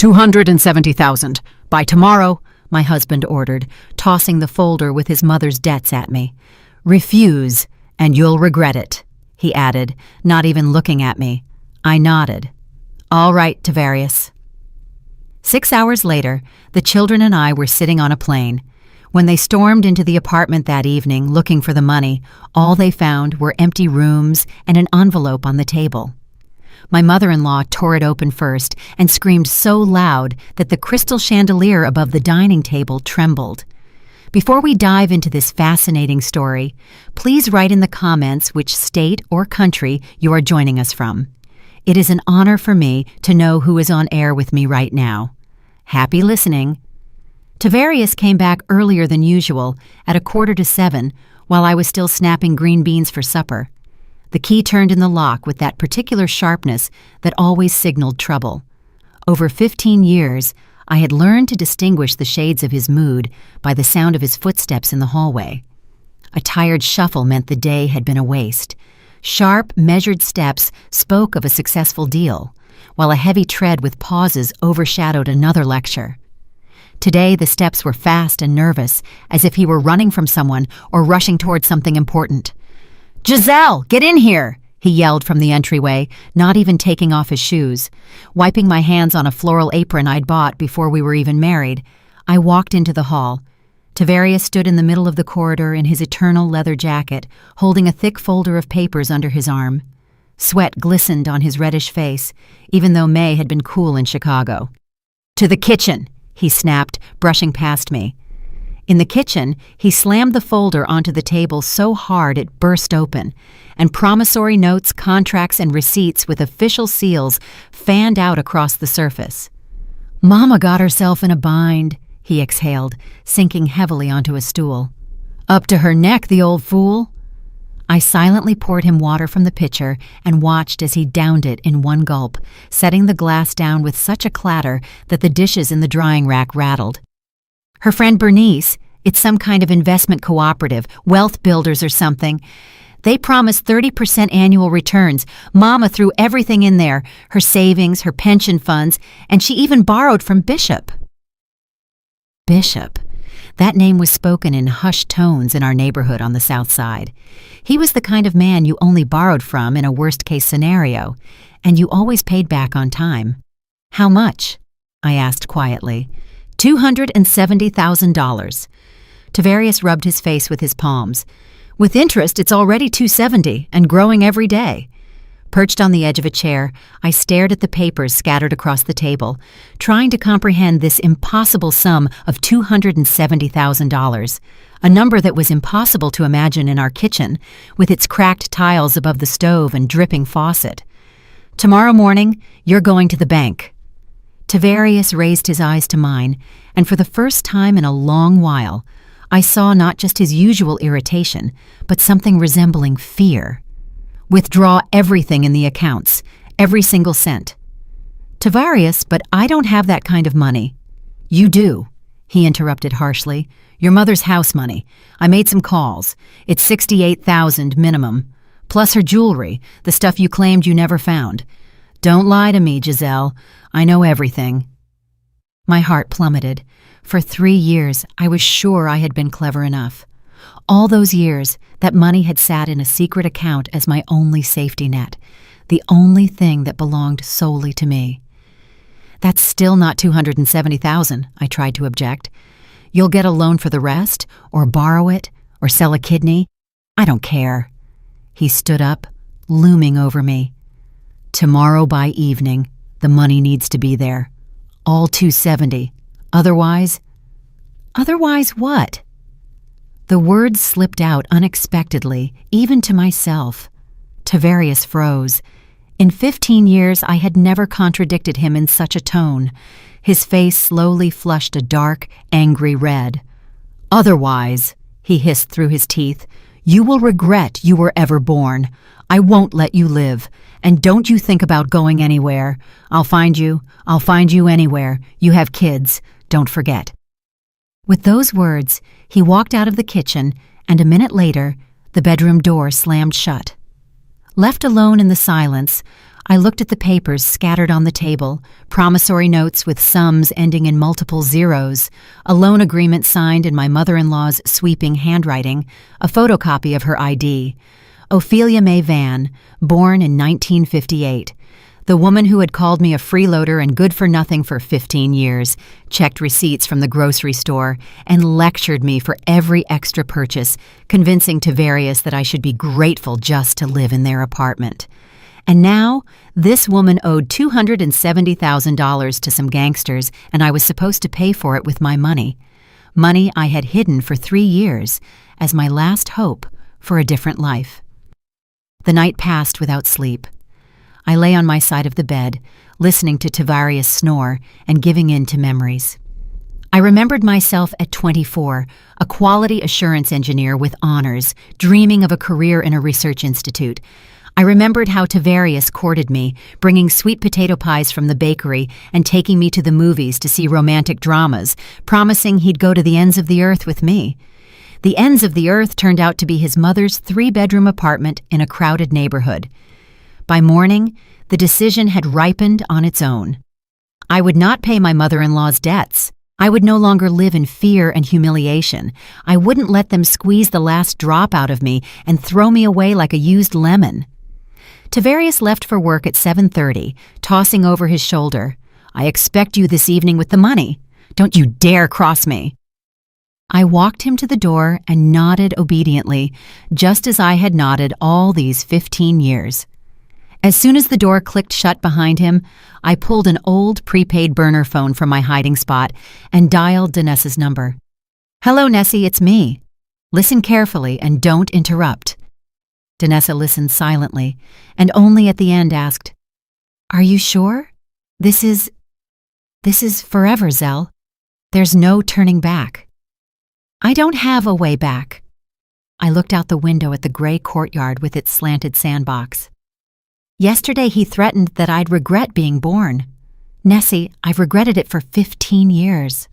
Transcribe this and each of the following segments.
$270,000. By tomorrow, my husband ordered, tossing the folder with his mother's debts at me. Refuse, and you'll regret it, he added, not even looking at me. I nodded. All right, Tavarius. 6 hours later, the children and I were sitting on a plane. When they stormed into the apartment that evening looking for the money, all they found were empty rooms and an envelope on the table. My mother-in-law tore it open first and screamed so loud that the crystal chandelier above the dining table trembled. Before we dive into this fascinating story, please write in the comments which state or country you are joining us from. It is an honor for me to know who is on air with me right now. Happy listening. Tavarius came back earlier than usual at 6:45 while I was still snapping green beans for supper. The key turned in the lock with that particular sharpness that always signaled trouble. Over 15 years, I had learned to distinguish the shades of his mood by the sound of his footsteps in the hallway. A tired shuffle meant the day had been a waste. Sharp, measured steps spoke of a successful deal, while a heavy tread with pauses overshadowed another lecture. Today, the steps were fast and nervous, as if he were running from someone or rushing toward something important. "Giselle, get in here!" he yelled from the entryway, not even taking off his shoes. Wiping my hands on a floral apron I'd bought before we were even married, I walked into the hall. Tavarius stood in the middle of the corridor in his eternal leather jacket, holding a thick folder of papers under his arm. Sweat glistened on his reddish face, even though May had been cool in Chicago. "To the kitchen!" he snapped, brushing past me. In the kitchen, he slammed the folder onto the table so hard it burst open, and promissory notes, contracts, and receipts with official seals fanned out across the surface. "Mama got herself in a bind," he exhaled, sinking heavily onto a stool. "Up to her neck, the old fool." I silently poured him water from the pitcher and watched as he downed it in one gulp, setting the glass down with such a clatter that the dishes in the drying rack rattled. "Her friend Bernice, it's some kind of investment cooperative, wealth builders or something. They promised 30% annual returns. Mama threw everything in there, her savings, her pension funds, and she even borrowed from Bishop." Bishop. That name was spoken in hushed tones in our neighborhood on the South Side. He was the kind of man you only borrowed from in a worst-case scenario, and you always paid back on time. "How much?" I asked quietly. $270,000. Tavarius rubbed his face with his palms. "With interest, it's already $270 and growing every day." Perched on the edge of a chair, I stared at the papers scattered across the table, trying to comprehend this impossible sum of $270,000, a number that was impossible to imagine in our kitchen, with its cracked tiles above the stove and dripping faucet. "Tomorrow morning, you're going to the bank." Tavarius raised his eyes to mine, and for the first time in a long while, I saw not just his usual irritation, but something resembling fear. "Withdraw everything in the accounts, every single cent." "Tavarius, but I don't have that kind of money." "You do," he interrupted harshly. "Your mother's house money. I made some calls. It's $68,000 minimum, plus her jewelry, the stuff you claimed you never found. Don't lie to me, Giselle. I know everything." My heart plummeted. For 3 years, I was sure I had been clever enough. All those years, that money had sat in a secret account as my only safety net, the only thing that belonged solely to me. "That's still not $270,000, I tried to object. "You'll get a loan for the rest, or borrow it, or sell a kidney. I don't care." He stood up, looming over me. "Tomorrow by evening, the money needs to be there. All $270. Otherwise..." "Otherwise what?" The words slipped out unexpectedly, even to myself. Tavarius froze. In 15 years, I had never contradicted him in such a tone. His face slowly flushed a dark, angry red. "Otherwise," he hissed through his teeth, "you will regret you were ever born. I won't let you live. And don't you think about going anywhere. I'll find you anywhere. You have kids. Don't forget." With those words, he walked out of the kitchen, and a minute later, the bedroom door slammed shut. Left alone in the silence, I looked at the papers scattered on the table, promissory notes with sums ending in multiple zeros, a loan agreement signed in my mother-in-law's sweeping handwriting, a photocopy of her ID. Ophelia May Van, born in 1958. The woman who had called me a freeloader and good-for-nothing for 15 years, checked receipts from the grocery store, and lectured me for every extra purchase, convincing Tavarius that I should be grateful just to live in their apartment. And now, this woman owed $270,000 to some gangsters, and I was supposed to pay for it with my money. Money I had hidden for 3 years as my last hope for a different life. The night passed without sleep. I lay on my side of the bed, listening to Tavarius snore and giving in to memories. I remembered myself at 24, a quality assurance engineer with honors, dreaming of a career in a research institute. I remembered how Tavarius courted me, bringing sweet potato pies from the bakery and taking me to the movies to see romantic dramas, promising he'd go to the ends of the earth with me. The ends of the earth turned out to be his mother's 3-bedroom apartment in a crowded neighborhood. By morning, the decision had ripened on its own. I would not pay my mother-in-law's debts. I would no longer live in fear and humiliation. I wouldn't let them squeeze the last drop out of me and throw me away like a used lemon. Tavarius left for work at 7:30, tossing over his shoulder, "I expect you this evening with the money. Don't you dare cross me." I walked him to the door and nodded obediently, just as I had nodded all these 15 years. As soon as the door clicked shut behind him, I pulled an old prepaid burner phone from my hiding spot and dialed Danessa's number. "Hello, Nessie, it's me. Listen carefully and don't interrupt." Danessa listened silently, and only at the end asked, "Are you sure? This is forever, Zell. There's no turning back." "I don't have a way back." I looked out the window at the gray courtyard with its slanted sandbox. "Yesterday he threatened that I'd regret being born. Nessie, I've regretted it for 15 years.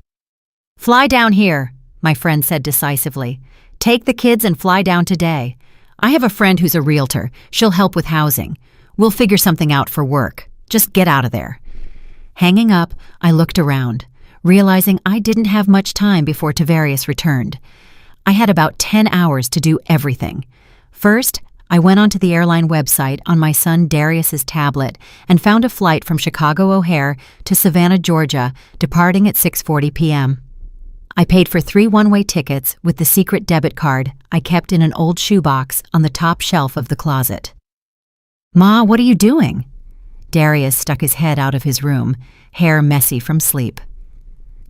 "Fly down here," my friend said decisively. "Take the kids and fly down today. I have a friend who's a realtor. She'll help with housing. We'll figure something out for work. Just get out of there." Hanging up, I looked around, realizing I didn't have much time before Tavarius returned. I had about 10 hours to do everything. First, I went onto the airline website on my son Darius's tablet and found a flight from Chicago O'Hare to Savannah, Georgia, departing at 6:40 p.m. I paid for 3 one-way tickets with the secret debit card I kept in an old shoebox on the top shelf of the closet. "Ma, what are you doing?" Darius stuck his head out of his room, hair messy from sleep.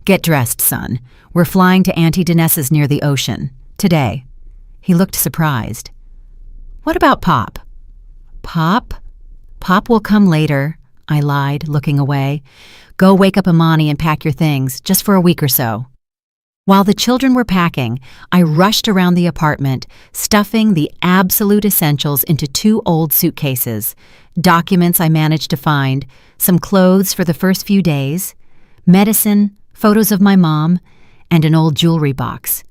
"Get dressed, son. We're flying to Auntie Danessa's near the ocean. Today." He looked surprised. "What about Pop?" "Pop? Pop will come later," I lied, looking away. "Go wake up Imani and pack your things, just for a week or so." While the children were packing, I rushed around the apartment, stuffing the absolute essentials into 2 old suitcases, documents I managed to find, some clothes for the first few days, medicine, photos of my mom, and an old jewelry box.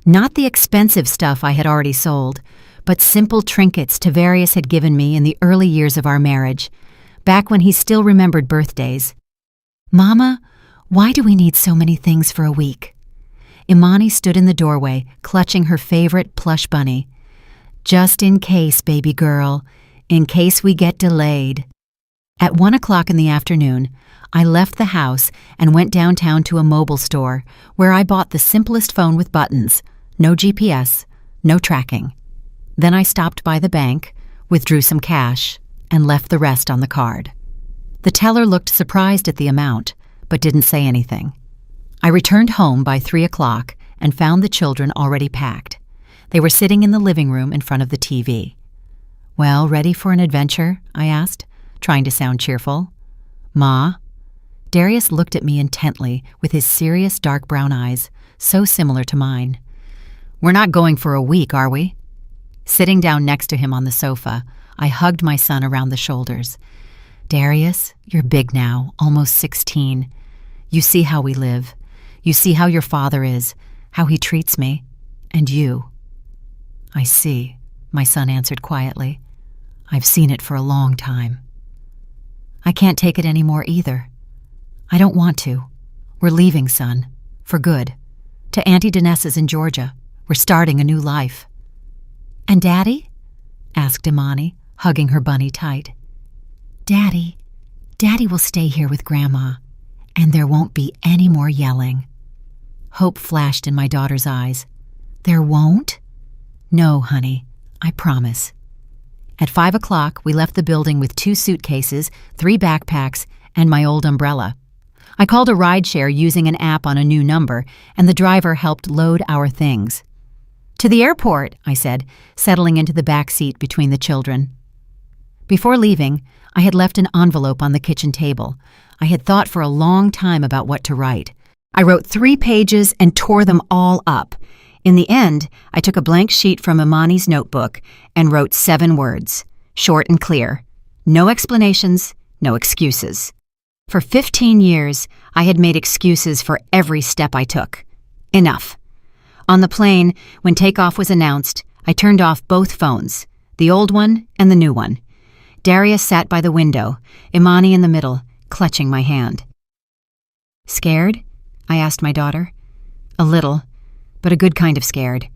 Not the expensive stuff I had already sold, but simple trinkets Tavarius had given me in the early years of our marriage, back when he still remembered birthdays. "Mama, why do we need so many things for a week?" Imani stood in the doorway, clutching her favorite plush bunny. "Just in case, baby girl, in case we get delayed." At 1 o'clock in the afternoon, I left the house and went downtown to a mobile store where I bought the simplest phone with buttons, no GPS, no tracking. Then I stopped by the bank, withdrew some cash, and left the rest on the card. The teller looked surprised at the amount, but didn't say anything. I returned home by 3 o'clock and found the children already packed. They were sitting in the living room in front of the TV. "Well, ready for an adventure?" I asked, trying to sound cheerful. "Ma?" Darius looked at me intently with his serious dark brown eyes, so similar to mine. "We're not going for a week, are we?" Sitting down next to him on the sofa, I hugged my son around the shoulders. "Darius, you're big now, almost 16. You see how we live. You see how your father is, how he treats me, and you." "I see," my son answered quietly. "I've seen it for a long time." I can't take it anymore either. I don't want to. We're leaving, son. For good. To Auntie Danessa's in Georgia. We're starting a new life." "And Daddy?" asked Imani, hugging her bunny tight. Daddy will stay here with Grandma, and there won't be any more yelling." Hope flashed in my daughter's eyes. "There won't?" "No, honey, I promise." At 5 o'clock, we left the building with 2 suitcases, 3 backpacks, and my old umbrella. I called a rideshare using an app on a new number, and the driver helped load our things. "To the airport," I said, settling into the back seat between the children. Before leaving, I had left an envelope on the kitchen table. I had thought for a long time about what to write. I wrote 3 pages and tore them all up. In the end, I took a blank sheet from Imani's notebook and wrote 7 words, short and clear. No explanations, no excuses. For 15 years, I had made excuses for every step I took. Enough. On the plane, when takeoff was announced, I turned off both phones, the old one and the new one. Darius sat by the window, Imani in the middle, clutching my hand. "Scared?" I asked my daughter. "A little, but a good kind of scared."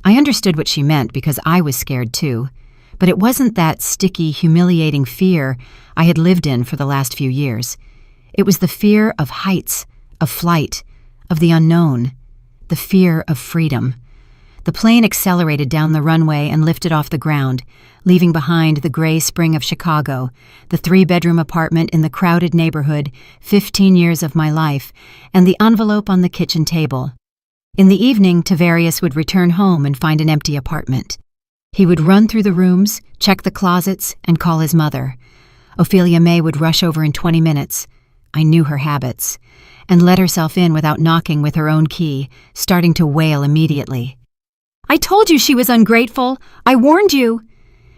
I understood what she meant because I was scared too, but it wasn't that sticky, humiliating fear I had lived in for the last few years. It was the fear of heights, of flight, of the unknown, the fear of freedom. The plane accelerated down the runway and lifted off the ground, leaving behind the gray spring of Chicago, the 3-bedroom apartment in the crowded neighborhood, 15 years of my life, and the envelope on the kitchen table. In the evening, Tavarius would return home and find an empty apartment. He would run through the rooms, check the closets, and call his mother. Ophelia May would rush over in 20 minutes. I knew her habits, and let herself in without knocking with her own key, starting to wail immediately. "I told you she was ungrateful. I warned you."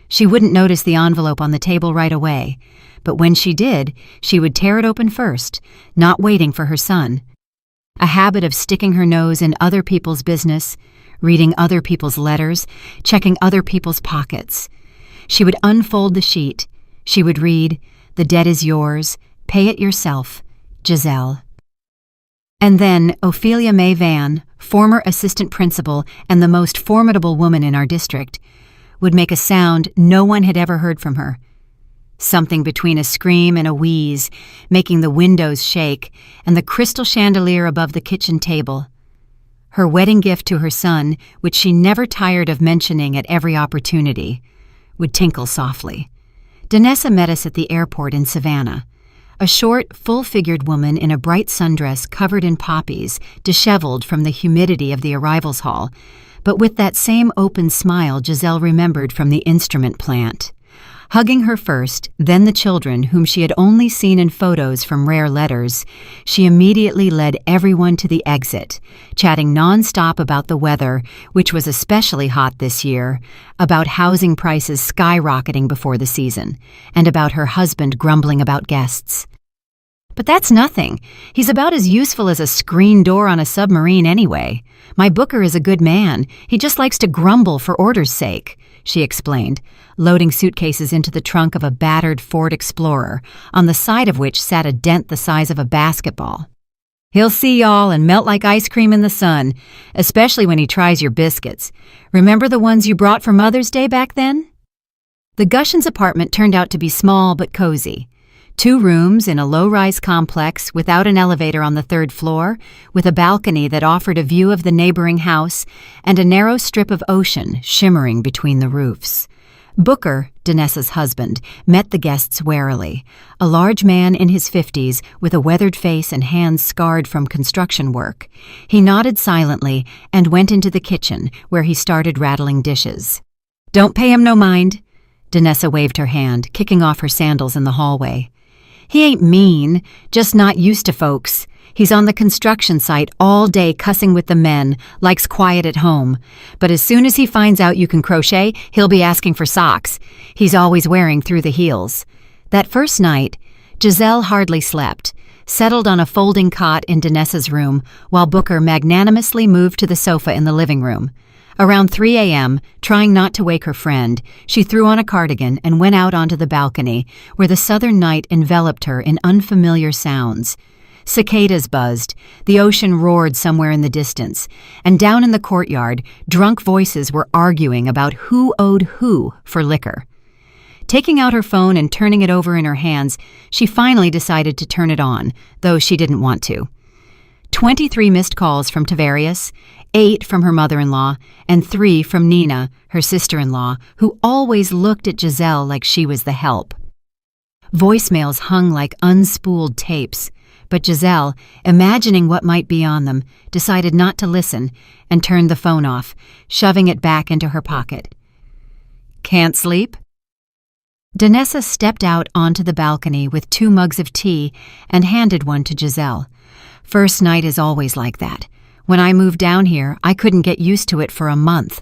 She wouldn't notice the envelope on the table right away, but when she did, she would tear it open first, not waiting for her son. A habit of sticking her nose in other people's business, reading other people's letters, checking other people's pockets. She would unfold the sheet. She would read, "The debt is yours. Pay it yourself. Giselle." And then Ophelia May Van, former assistant principal and the most formidable woman in our district, would make a sound no one had ever heard from her. Something between a scream and a wheeze, making the windows shake and the crystal chandelier above the kitchen table. Her wedding gift to her son, which she never tired of mentioning at every opportunity, would tinkle softly. Danessa met us at the airport in Savannah. A short, full-figured woman in a bright sundress covered in poppies, disheveled from the humidity of the arrivals hall, but with that same open smile Giselle remembered from the instrument plant. Hugging her first, then the children whom she had only seen in photos from rare letters, she immediately led everyone to the exit, chatting nonstop about the weather, which was especially hot this year, about housing prices skyrocketing before the season, and about her husband grumbling about guests. "But that's nothing. He's about as useful as a screen door on a submarine anyway. My booker is a good man. He just likes to grumble for order's sake," she explained, loading suitcases into the trunk of a battered Ford Explorer, on the side of which sat a dent the size of a basketball. "He'll see y'all and melt like ice cream in the sun, especially when he tries your biscuits. Remember the ones you brought for Mother's Day back then?" The Gushins' apartment turned out to be small but cozy. 2 rooms in a low-rise complex without an elevator on the 3rd floor, with a balcony that offered a view of the neighboring house and a narrow strip of ocean shimmering between the roofs. Booker, Danessa's husband, met the guests warily, a large man in his 50s with a weathered face and hands scarred from construction work. He nodded silently and went into the kitchen, where he started rattling dishes. "Don't pay him no mind." Danessa waved her hand, kicking off her sandals in the hallway. "He ain't mean, just not used to folks. He's on the construction site all day cussing with the men, likes quiet at home. But as soon as he finds out you can crochet, he'll be asking for socks. He's always wearing through the heels." That first night, Giselle hardly slept, settled on a folding cot in Danessa's room, while Booker magnanimously moved to the sofa in the living room. Around 3 a.m., trying not to wake her friend, she threw on a cardigan and went out onto the balcony where the southern night enveloped her in unfamiliar sounds. Cicadas buzzed, the ocean roared somewhere in the distance, and down in the courtyard, drunk voices were arguing about who owed who for liquor. Taking out her phone and turning it over in her hands, she finally decided to turn it on, though she didn't want to. 23 missed calls from Tavarius, 8 from her mother-in-law, and 3 from Nina, her sister-in-law, who always looked at Giselle like she was the help. Voicemails hung like unspooled tapes, but Giselle, imagining what might be on them, decided not to listen and turned the phone off, shoving it back into her pocket. "Can't sleep?" Danessa stepped out onto the balcony with 2 mugs of tea and handed one to Giselle. First night is always like that. When I moved down here, I couldn't get used to it for a month.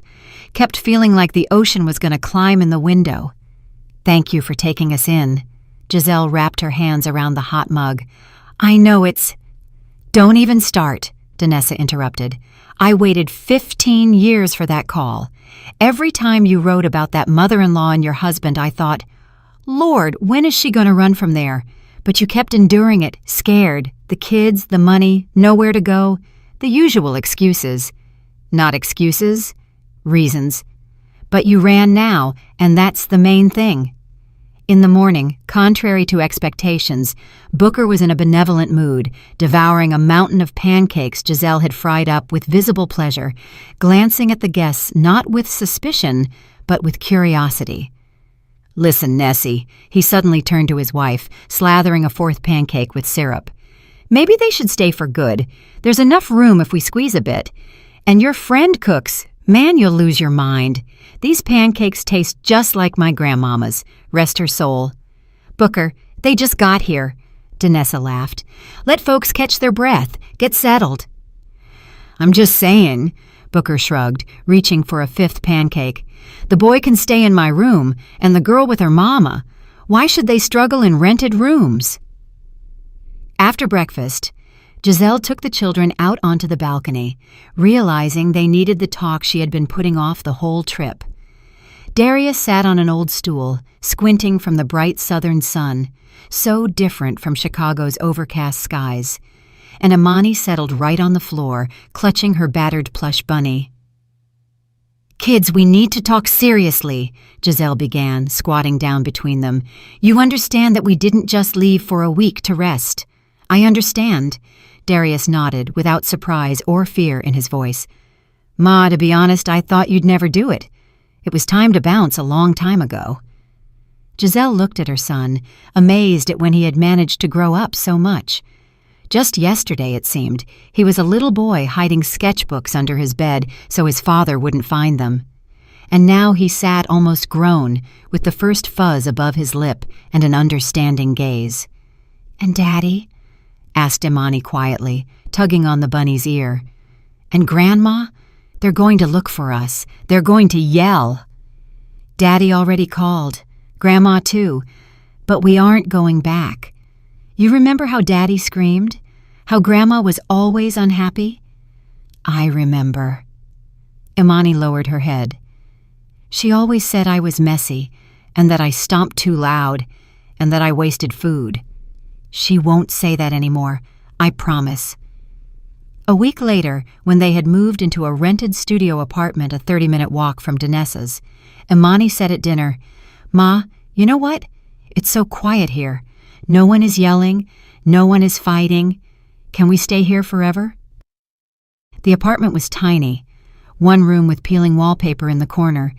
Kept feeling like the ocean was going to climb in the window. "Thank you for taking us in." Giselle wrapped her hands around the hot mug. "I know it's—" "Don't even start," Danessa interrupted. "I waited 15 years for that call. Every time you wrote about that mother-in-law and your husband, I thought, Lord, when is she going to run from there? But you kept enduring it, scared. The kids, the money, nowhere to go. The usual excuses. Not excuses, reasons. But you ran now, and that's the main thing." In the morning, contrary to expectations, Booker was in a benevolent mood, devouring a mountain of pancakes Giselle had fried up with visible pleasure, glancing at the guests not with suspicion, but with curiosity. "Listen, Nessie," he suddenly turned to his wife, slathering a 4th pancake with syrup. "Maybe they should stay for good. There's enough room if we squeeze a bit. And your friend cooks. Man, you'll lose your mind. These pancakes taste just like my grandmama's. Rest her soul." "Booker, they just got here," Danessa laughed. "Let folks catch their breath. Get settled." "I'm just saying," Booker shrugged, reaching for a 5th pancake. "The boy can stay in my room, and the girl with her mama. Why should they struggle in rented rooms?" After breakfast, Giselle took the children out onto the balcony, realizing they needed the talk she had been putting off the whole trip. Darius sat on an old stool, squinting from the bright southern sun, so different from Chicago's overcast skies, and Imani settled right on the floor, clutching her battered plush bunny. "Kids, we need to talk seriously," Giselle began, squatting down between them. "You understand that we didn't just leave for a week to rest." "I understand," Darius nodded, without surprise or fear in his voice. "Ma, to be honest, I thought you'd never do it. It was time to bounce a long time ago." Giselle looked at her son, amazed at when he had managed to grow up so much. Just yesterday, it seemed, he was a little boy hiding sketchbooks under his bed so his father wouldn't find them. And now he sat almost grown, with the first fuzz above his lip and an understanding gaze. "And Daddy?" asked Imani quietly, tugging on the bunny's ear. "And Grandma? They're going to look for us. They're going to yell." "Daddy already called. Grandma too. But we aren't going back. You remember how Daddy screamed? How Grandma was always unhappy?" "I remember." Imani lowered her head. "She always said I was messy, and that I stomped too loud, and that I wasted food. She won't say that anymore, I promise." A week later, when they had moved into a rented studio apartment a 30-minute walk from Danessa's, Imani said at dinner, "Ma, you know what? It's so quiet here. No one is yelling. No one is fighting. Can we stay here forever?" The apartment was tiny. One room with peeling wallpaper in the corner,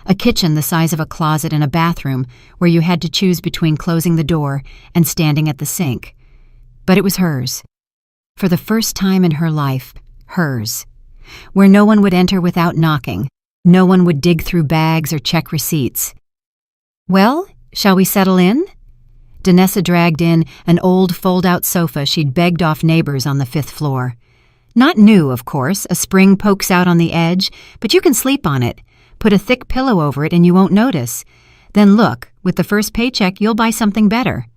a kitchen the size of a closet, and a bathroom where you had to choose between closing the door and standing at the sink. But it was hers. For the first time in her life, hers. Where no one would enter without knocking. No one would dig through bags or check receipts. "Well, shall we settle in?" Danessa dragged in an old fold-out sofa she'd begged off neighbors on the 5th floor. Not new, of course. A spring pokes out on the edge, but you can sleep on it. Put a thick pillow over it and you won't notice. Then look, with the first paycheck, you'll buy something better.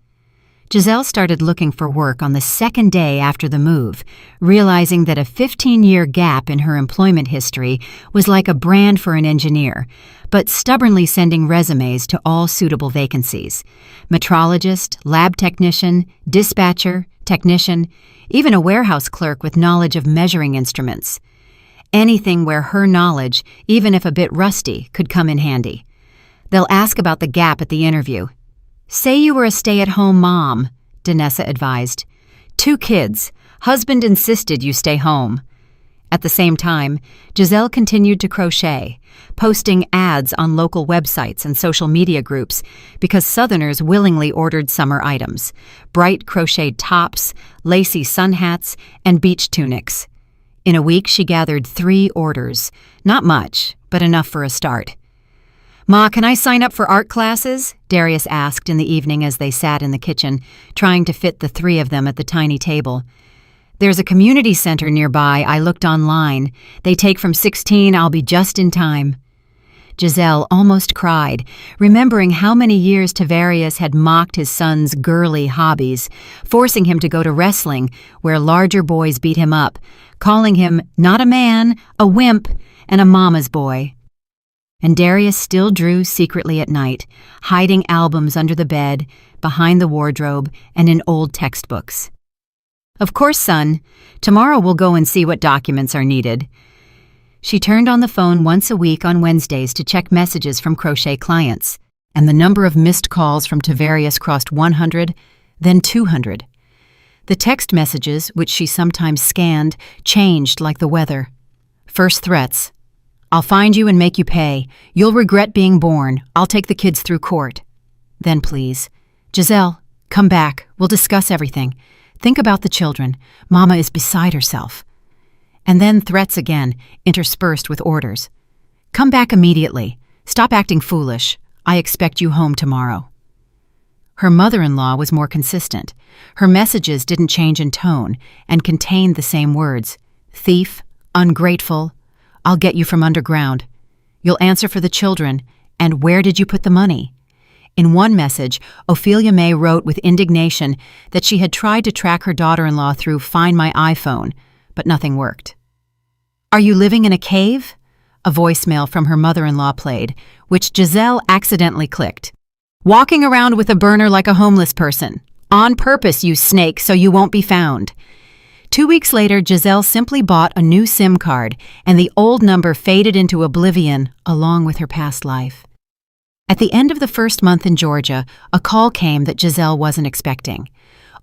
Giselle started looking for work on the second day after the move, realizing that a 15-year gap in her employment history was like a brand for an engineer, but stubbornly sending resumes to all suitable vacancies: metrologist, lab technician, dispatcher, technician, even a warehouse clerk with knowledge of measuring instruments. Anything where her knowledge, even if a bit rusty, could come in handy. They'll ask about the gap at the interview. "Say you were a stay-at-home mom," Danessa advised. "2 kids. Husband insisted you stay home." At the same time, Giselle continued to crochet, posting ads on local websites and social media groups because Southerners willingly ordered summer items: bright crocheted tops, lacy sun hats, and beach tunics. In a week, she gathered 3 orders. Not much, but enough for a start. "Ma, can I sign up for art classes?" Darius asked in the evening as they sat in the kitchen, trying to fit the 3 of them at the tiny table. "There's a community center nearby. I looked online. They take from 16. I'll be just in time." Giselle almost cried, remembering how many years Tavarius had mocked his son's girly hobbies, forcing him to go to wrestling, where larger boys beat him up, calling him not a man, a wimp, and a mama's boy. And Darius still drew secretly at night, hiding albums under the bed, behind the wardrobe, and in old textbooks. "Of course, son. Tomorrow we'll go and see what documents are needed." She turned on the phone once a week on Wednesdays to check messages from crochet clients, and the number of missed calls from Tavarius crossed 100, then 200. The text messages, which she sometimes scanned, changed like the weather. First threats: "I'll find you and make you pay. You'll regret being born. I'll take the kids through court." Then please: "Giselle, come back. We'll discuss everything. Think about the children. Mama is beside herself." And then threats again, interspersed with orders. "Come back immediately. Stop acting foolish. I expect you home tomorrow." Her mother-in-law was more consistent. Her messages didn't change in tone and contained the same words: thief, ungrateful, I'll get you from underground. You'll answer for the children, and where did you put the money? In one message, Ophelia May wrote with indignation that she had tried to track her daughter-in-law through Find My iPhone, but nothing worked. "Are you living in a cave?" A voicemail from her mother-in-law played, which Giselle accidentally clicked. "Walking around with a burner like a homeless person. On purpose, you snake, so you won't be found." 2 weeks later, Giselle simply bought a new SIM card, and the old number faded into oblivion along with her past life. At the end of the first month in Georgia, a call came that Giselle wasn't expecting.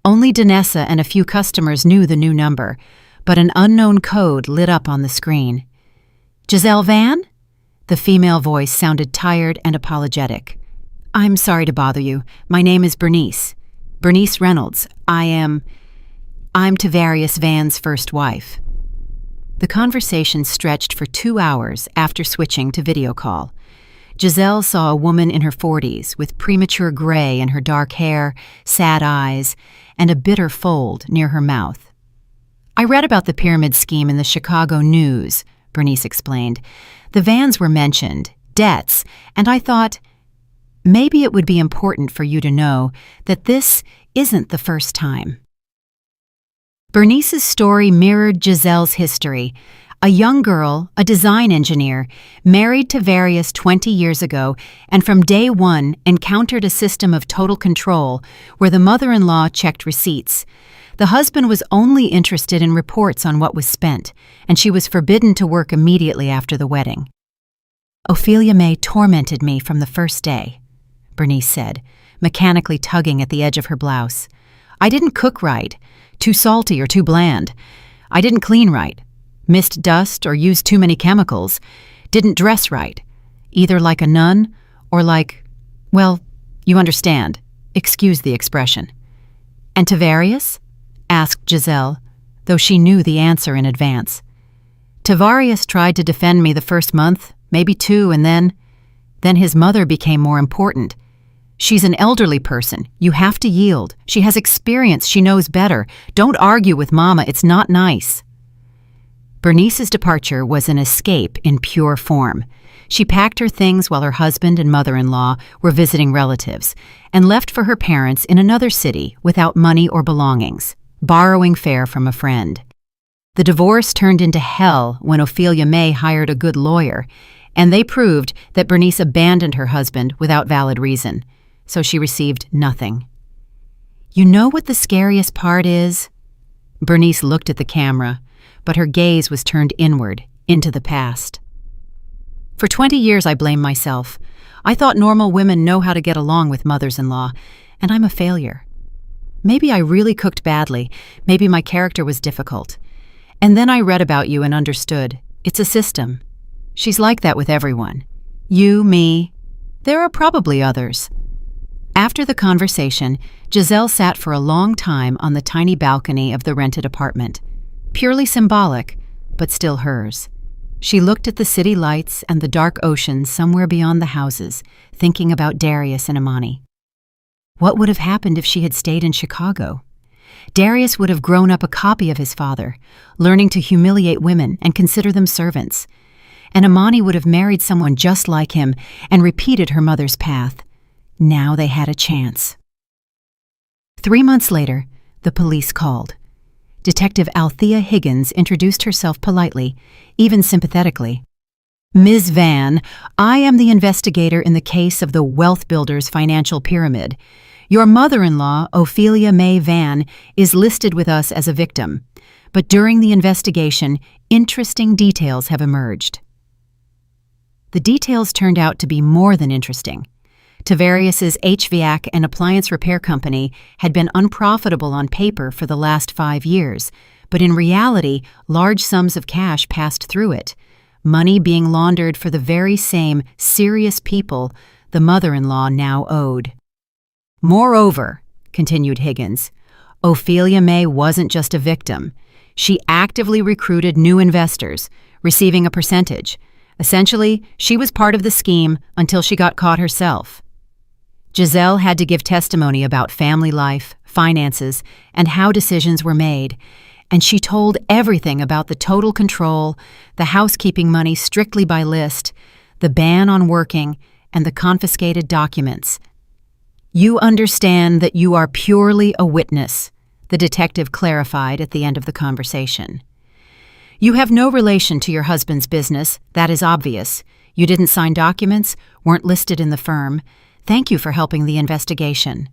Only Danessa and a few customers knew the new number, but an unknown code lit up on the screen. "Giselle Van?" The female voice sounded tired and apologetic. "I'm sorry to bother you. My name is Bernice. Bernice Reynolds. I'm Tavarius Van's first wife." The conversation stretched for 2 hours after switching to video call. Giselle saw a woman in her 40s with premature gray in her dark hair, sad eyes, and a bitter fold near her mouth. "I read about the pyramid scheme in the Chicago News," Bernice explained. "The Vans were mentioned, debts, and I thought, maybe it would be important for you to know that this isn't the first time." Bernice's story mirrored Giselle's history. A young girl, a design engineer, married Tavarius 20 years ago, and from day one encountered a system of total control where the mother-in-law checked receipts. The husband was only interested in reports on what was spent, and she was forbidden to work immediately after the wedding. "Ophelia May tormented me from the first day," Bernice said, mechanically tugging at the edge of her blouse. "I didn't cook right. Too salty or too bland. I didn't clean right. Missed dust or used too many chemicals. Didn't dress right. Either like a nun or like, well, you understand. Excuse the expression." "And Tavarius?" asked Giselle, though she knew the answer in advance. "Tavarius tried to defend me the first month, maybe 2, and then his mother became more important. She's an elderly person. You have to yield. She has experience. She knows better. Don't argue with Mama. It's not nice." Bernice's departure was an escape in pure form. She packed her things while her husband and mother-in-law were visiting relatives and left for her parents in another city without money or belongings, borrowing fare from a friend. The divorce turned into hell when Ophelia May hired a good lawyer, and they proved that Bernice abandoned her husband without valid reason, so she received nothing. You know what the scariest part is? Bernice looked at the camera, but her gaze was turned inward, into the past. For 20 years I blamed myself. I thought normal women know how to get along with mothers-in-law, and I'm a failure. Maybe I really cooked badly, maybe my character was difficult. And then I read about you and understood. It's a system. She's like that with everyone. You, me. There are probably others. After the conversation, Giselle sat for a long time on the tiny balcony of the rented apartment. Purely symbolic, but still hers. She looked at the city lights and the dark ocean somewhere beyond the houses, thinking about Darius and Imani. What would have happened if she had stayed in Chicago? Darius would have grown up a copy of his father, learning to humiliate women and consider them servants. And Imani would have married someone just like him and repeated her mother's path. Now they had a chance. 3 months later, the police called. Detective Althea Higgins introduced herself politely, even sympathetically. Ms. Van, I am the investigator in the case of the Wealth Builders Financial Pyramid. Your mother-in-law, Ophelia May Van, is listed with us as a victim, but during the investigation, interesting details have emerged. The details turned out to be more than interesting. Tavarius's HVAC and appliance repair company had been unprofitable on paper for the last 5 years, but in reality, large sums of cash passed through it, money being laundered for the very same serious people the mother-in-law now owed. Moreover, continued Higgins, Ophelia May wasn't just a victim. She actively recruited new investors, receiving a percentage. Essentially, she was part of the scheme until she got caught herself. Giselle had to give testimony about family life, finances, and how decisions were made, and she told everything about the total control, the housekeeping money strictly by list, the ban on working, and the confiscated documents. You understand that you are purely a witness, the detective clarified at the end of the conversation. You have no relation to your husband's business, that is obvious. You didn't sign documents, weren't listed in the firm. Thank you for helping the investigation.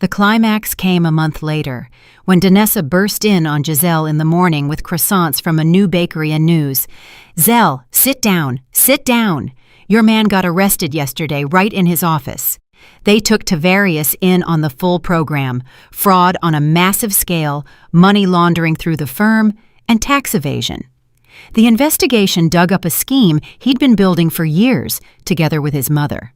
The climax came a month later, when Danessa burst in on Giselle in the morning with croissants from a new bakery and news. Zell, sit down, sit down. Your man got arrested yesterday right in his office. They took Tavarius in on the full program, fraud on a massive scale, money laundering through the firm, and tax evasion. The investigation dug up a scheme he'd been building for years, together with his mother.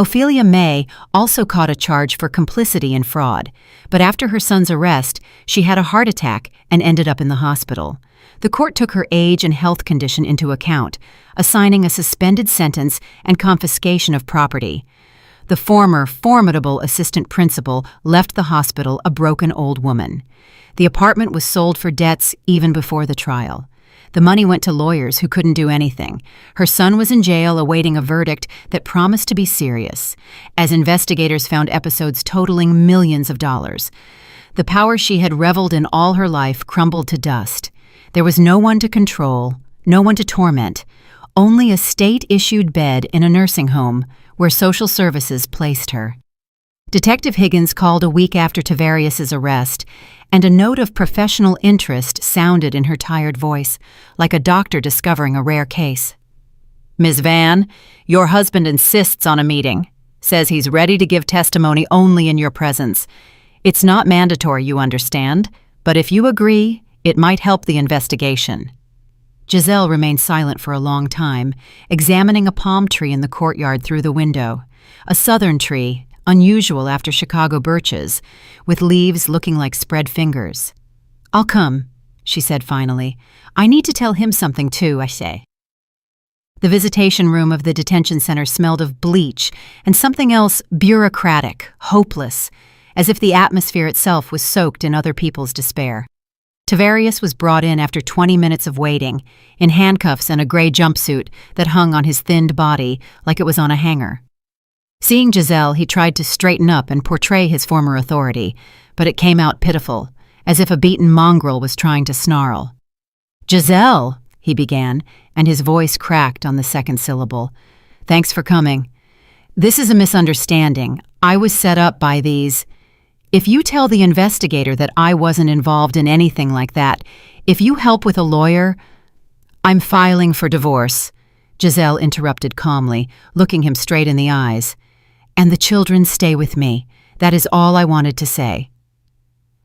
Ophelia May also caught a charge for complicity in fraud, but after her son's arrest, she had a heart attack and ended up in the hospital. The court took her age and health condition into account, assigning a suspended sentence and confiscation of property. The former formidable assistant principal left the hospital a broken old woman. The apartment was sold for debts even before the trial. The money went to lawyers who couldn't do anything. Her son was in jail awaiting a verdict that promised to be serious, as investigators found episodes totaling millions of dollars. The power she had reveled in all her life crumbled to dust. There was no one to control, no one to torment, only a state-issued bed in a nursing home where social services placed her. Detective Higgins called a week after Tavarius's arrest, and a note of professional interest sounded in her tired voice, like a doctor discovering a rare case. Ms. Van, your husband insists on a meeting, says he's ready to give testimony only in your presence. It's not mandatory, you understand, but if you agree, it might help the investigation. Giselle remained silent for a long time, examining a palm tree in the courtyard through the window, a southern tree, unusual after Chicago birches, with leaves looking like spread fingers. I'll come, she said finally. I need to tell him something too, I say. The visitation room of the detention center smelled of bleach and something else bureaucratic, hopeless, as if the atmosphere itself was soaked in other people's despair. Tavarius was brought in after 20 minutes of waiting, in handcuffs and a gray jumpsuit that hung on his thinned body like it was on a hanger. Seeing Giselle, he tried to straighten up and portray his former authority, but it came out pitiful, as if a beaten mongrel was trying to snarl. "Giselle," he began, and his voice cracked on the second syllable. "Thanks for coming. This is a misunderstanding. I was set up by these. If you tell the investigator that I wasn't involved in anything like that, if you help with a lawyer—" "I'm filing for divorce," Giselle interrupted calmly, looking him straight in the eyes. "And the children stay with me. That is all I wanted to say."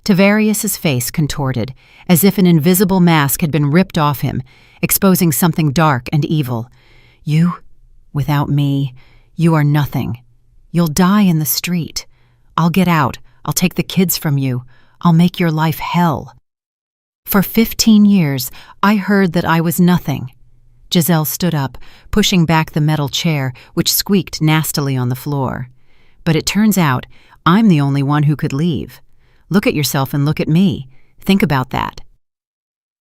Tavarius's face contorted, as if an invisible mask had been ripped off him, exposing something dark and evil. "You, without me, you are nothing. You'll die in the street. I'll get out. I'll take the kids from you. I'll make your life hell." "For 15 years, I heard that I was nothing." Giselle stood up, pushing back the metal chair, which squeaked nastily on the floor. "But it turns out I'm the only one who could leave. Look at yourself and look at me. Think about that."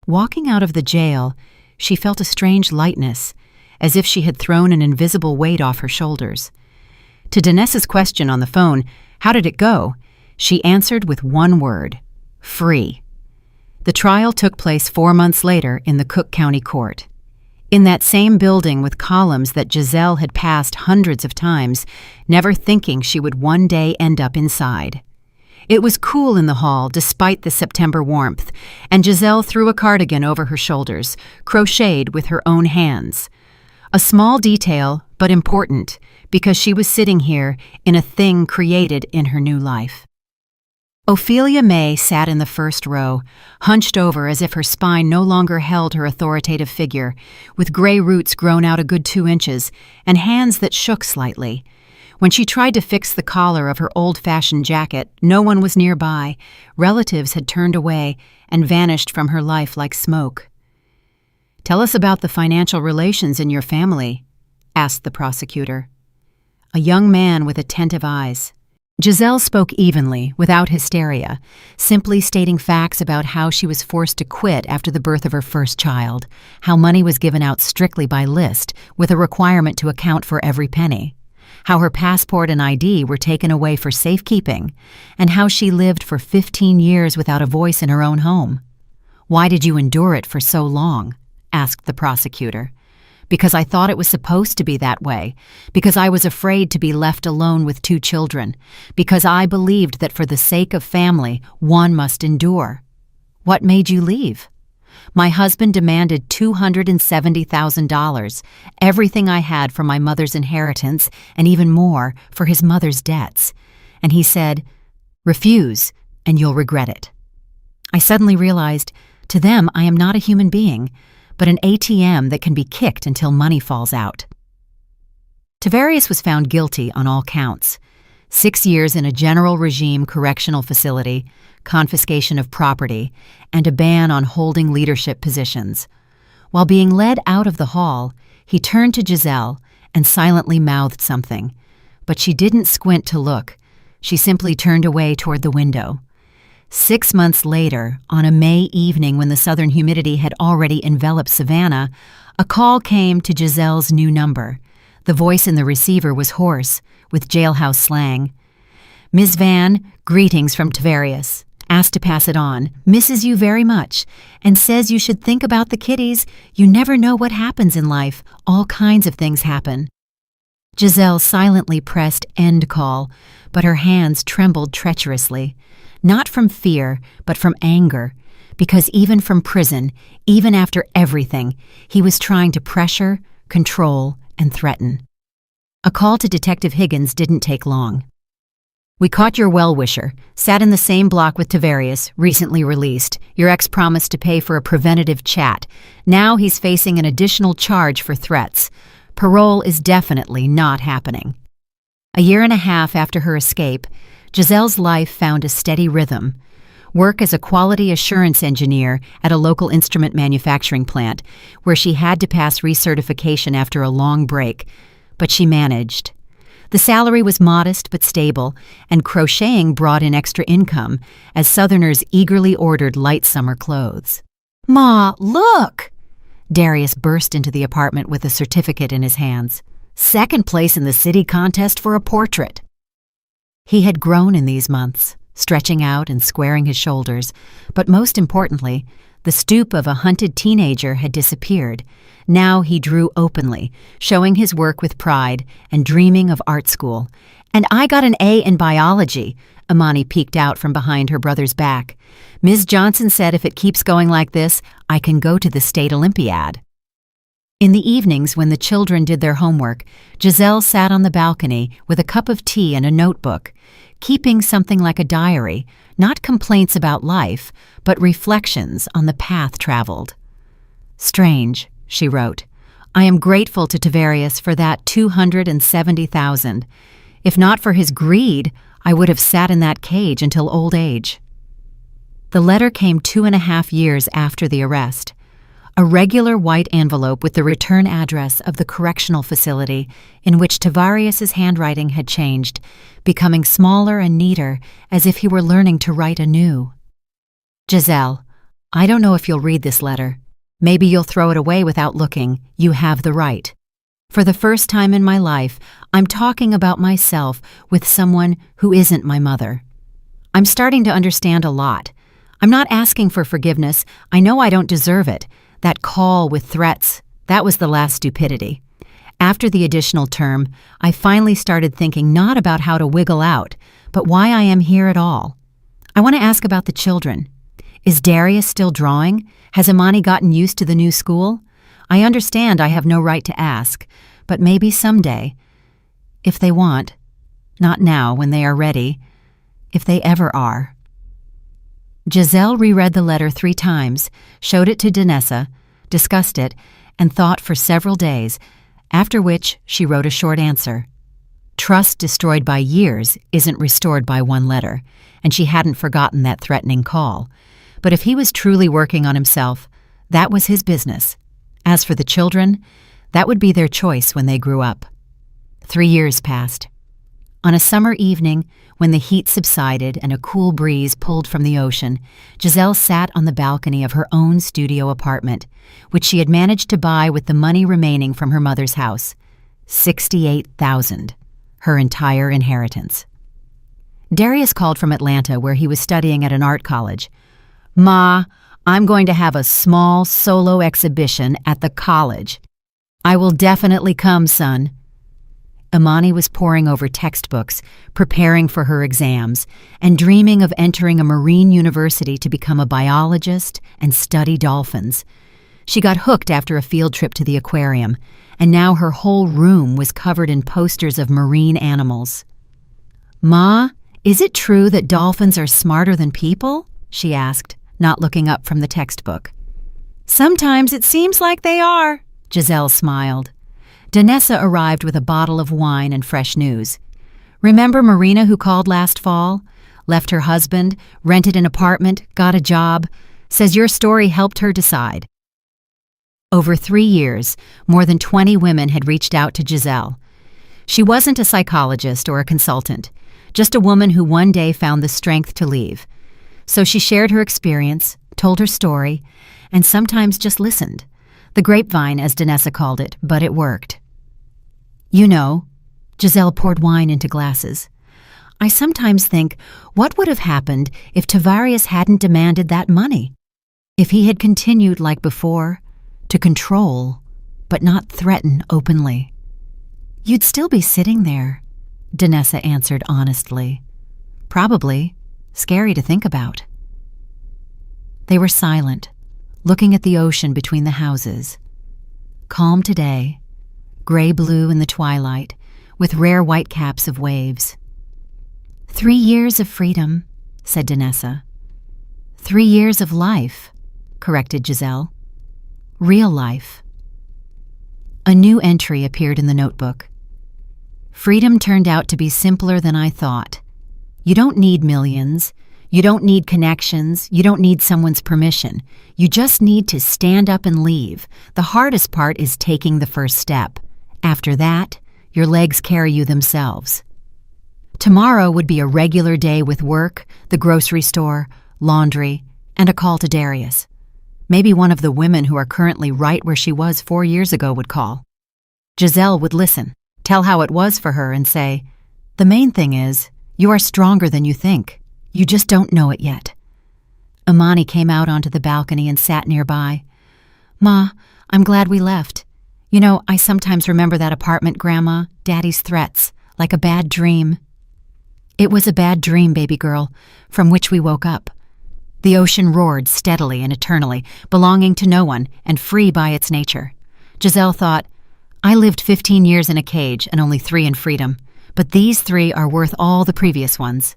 Walking out of the jail, she felt a strange lightness, as if she had thrown an invisible weight off her shoulders. To Dines's question on the phone, "How did it go?" she answered with one word: free. The trial took place 4 months later in the Cook County Court. In that same building with columns that Giselle had passed hundreds of times, never thinking she would one day end up inside. It was cool in the hall despite the September warmth, and Giselle threw a cardigan over her shoulders, crocheted with her own hands. A small detail, but important, because she was sitting here in a thing created in her new life. Ophelia May sat in the first row, hunched over as if her spine no longer held her authoritative figure, with gray roots grown out a good 2 inches and hands that shook slightly. When she tried to fix the collar of her old-fashioned jacket, no one was nearby. Relatives had turned away and vanished from her life like smoke. "Tell us about the financial relations in your family," asked the prosecutor. A young man with attentive eyes. Giselle spoke evenly, without hysteria, simply stating facts about how she was forced to quit after the birth of her first child, how money was given out strictly by list, with a requirement to account for every penny, how her passport and ID were taken away for safekeeping, and how she lived for 15 years without a voice in her own home. "Why did you endure it for so long?" asked the prosecutor. "Because I thought it was supposed to be that way, because I was afraid to be left alone with 2 children, because I believed that for the sake of family, one must endure." "What made you leave?" "My husband demanded $270,000, everything I had from my mother's inheritance, and even more for his mother's debts. And he said, 'Refuse, and you'll regret it.' I suddenly realized, to them I am not a human being, but an ATM that can be kicked until money falls out." Tavarius was found guilty on all counts: 6 years in a general regime correctional facility, confiscation of property, and a ban on holding leadership positions. While being led out of the hall, he turned to Giselle and silently mouthed something, but she didn't squint to look. She simply turned away toward the window. 6 months later, on a May evening when the southern humidity had already enveloped Savannah, a call came to Giselle's new number. The voice in the receiver was hoarse, with jailhouse slang. "Ms. Van, greetings from Tavarius. Asked to pass it on. Misses you very much, and says you should think about the kiddies. You never know what happens in life. All kinds of things happen." Giselle silently pressed end call, but her hands trembled treacherously. Not from fear, but from anger, because even from prison, even after everything, he was trying to pressure, control, and threaten. A call to Detective Higgins didn't take long. "We caught your well-wisher, sat in the same block with Tavarius, recently released. Your ex promised to pay for a preventative chat. Now he's facing an additional charge for threats. Parole is definitely not happening." A year and a half after her escape, Giselle's life found a steady rhythm. Work as a quality assurance engineer at a local instrument manufacturing plant, where she had to pass recertification after a long break, but she managed. The The salary was modest but stable, and crocheting brought in extra income as Southerners eagerly ordered light summer clothes. "Ma, look!" Darius burst into the apartment with a certificate in his hands. "Second place in the city contest for a portrait." He had grown in these months, stretching out and squaring his shoulders, but most importantly, the stoop of a hunted teenager had disappeared. Now he drew openly, showing his work with pride and dreaming of art school. "And I got an A in biology," Imani peeked out from behind her brother's back. "Ms. Johnson said if it keeps going like this, I can go to the state Olympiad." In the evenings when the children did their homework, Giselle sat on the balcony with a cup of tea and a notebook, keeping something like a diary, not complaints about life, but reflections on the path traveled. "Strange," she wrote. "I am grateful to Tavarius for that 270,000. If not for his greed, I would have sat in that cage until old age." The letter came 2.5 years after the arrest. A regular white envelope with the return address of the correctional facility in which Tavarius's handwriting had changed, becoming smaller and neater as if he were learning to write anew. "Giselle, I don't know if you'll read this letter. Maybe you'll throw it away without looking. You have the right. For the first time in my life, I'm talking about myself with someone who isn't my mother. I'm starting to understand a lot. I'm not asking for forgiveness. I know I don't deserve it. That call with threats, that was the last stupidity. After the additional term, I finally started thinking not about how to wiggle out, but why I am here at all. I want to ask about the children. Is Darius still drawing? Has Imani gotten used to the new school? I understand I have no right to ask, but maybe someday, if they want, not now when they are ready, if they ever are." Giselle reread the letter 3 times, showed it to Danessa, discussed it, and thought for several days, after which she wrote a short answer. Trust destroyed by years isn't restored by one letter, and she hadn't forgotten that threatening call. But if he was truly working on himself, that was his business. As for the children, that would be their choice when they grew up. 3 years passed. On a summer evening, when the heat subsided and a cool breeze pulled from the ocean, Giselle sat on the balcony of her own studio apartment, which she had managed to buy with the money remaining from her mother's house. 68,000, her entire inheritance. Darius called from Atlanta, where he was studying at an art college. "Ma, I'm going to have a small solo exhibition at the college. I will definitely come, son." Imani was poring over textbooks, preparing for her exams, and dreaming of entering a marine university to become a biologist and study dolphins. She got hooked after a field trip to the aquarium, and now her whole room was covered in posters of marine animals. "Ma, is it true that dolphins are smarter than people?" she asked, not looking up from the textbook. "Sometimes it seems like they are," Giselle smiled. Danessa arrived with a bottle of wine and fresh news. "Remember Marina who called last fall? Left her husband, rented an apartment, got a job. Says your story helped her decide." Over 3 years, more than 20 women had reached out to Giselle. She wasn't a psychologist or a consultant, just a woman who one day found the strength to leave. So she shared her experience, told her story, and sometimes just listened. The grapevine, as Danessa called it, but it worked. "You know," Giselle poured wine into glasses, "I sometimes think, what would have happened if Tavarius hadn't demanded that money? If he had continued like before, to control, but not threaten openly?" "You'd still be sitting there," Danessa answered honestly. "Probably. Scary to think about." They were silent, looking at the ocean between the houses. Calm today, gray-blue in the twilight, with rare white caps of waves. 3 years of freedom," said Danessa. 3 years of life," corrected Giselle. "Real life." A new entry appeared in the notebook. "Freedom turned out to be simpler than I thought. You don't need millions. You don't need connections. You don't need someone's permission. You just need to stand up and leave. The hardest part is taking the first step. After that, your legs carry you themselves. Tomorrow would be a regular day with work, the grocery store, laundry, and a call to Darius. Maybe one of the women who are currently right where she was 4 years ago would call. Giselle would listen, tell how it was for her, and say, "The main thing is, you are stronger than you think. You just don't know it yet." Imani came out onto the balcony and sat nearby. "Ma, I'm glad we left. You know, I sometimes remember that apartment, Grandma, Daddy's threats, like a bad dream." "It was a bad dream, baby girl, from which we woke up." The ocean roared steadily and eternally, belonging to no one and free by its nature. Giselle thought, "I lived 15 years in a cage and only 3 in freedom, but these 3 are worth all the previous ones."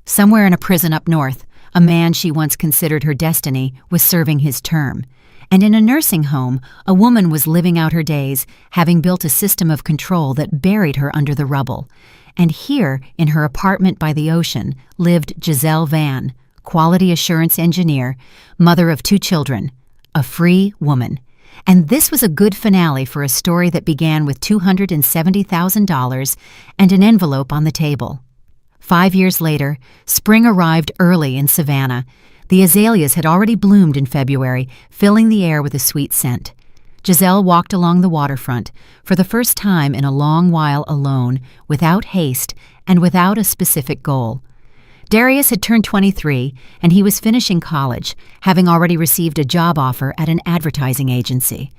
Somewhere in a prison up north, a man she once considered her destiny was serving his term. And in a nursing home, a woman was living out her days, having built a system of control that buried her under the rubble. And here, in her apartment by the ocean, lived Giselle Van, quality assurance engineer, mother of 2 children, a free woman. And this was a good finale for a story that began with $270,000 and an envelope on the table. 5 years later, spring arrived early in Savannah. The azaleas had already bloomed in February, filling the air with a sweet scent. Giselle walked along the waterfront, for the first time in a long while alone, without haste and without a specific goal. Darius had turned 23, and he was finishing college, having already received a job offer at an advertising agency.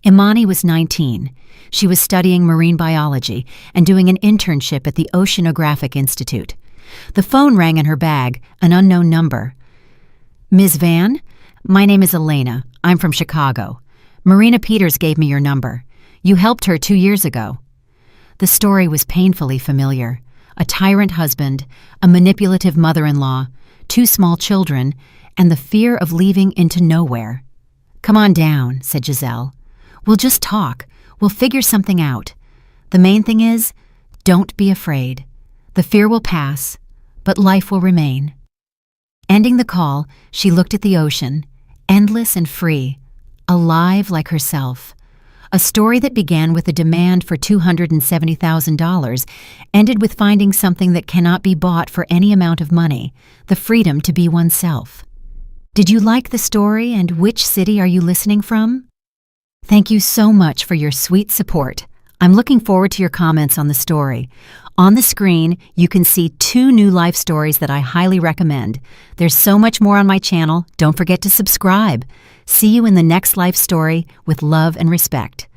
Imani was 19. She was studying marine biology and doing an internship at the Oceanographic Institute. The phone rang in her bag, an unknown number. "Ms. Van? My name is Elena. I'm from Chicago. Marina Peters gave me your number. You helped her 2 years ago." The story was painfully familiar. A tyrant husband, a manipulative mother-in-law, 2 small children, and the fear of leaving into nowhere. "Come on down," said Giselle. "We'll just talk. We'll figure something out. The main thing is, don't be afraid. The fear will pass, but life will remain." Ending the call, she looked at the ocean, endless and free, alive like herself. A story that began with a demand for $270,000 ended with finding something that cannot be bought for any amount of money, the freedom to be oneself. Did you like the story, and which city are you listening from? Thank you so much for your sweet support. I'm looking forward to your comments on the story. On the screen, you can see 2 new life stories that I highly recommend. There's so much more on my channel. Don't forget to subscribe. See you in the next life story with love and respect.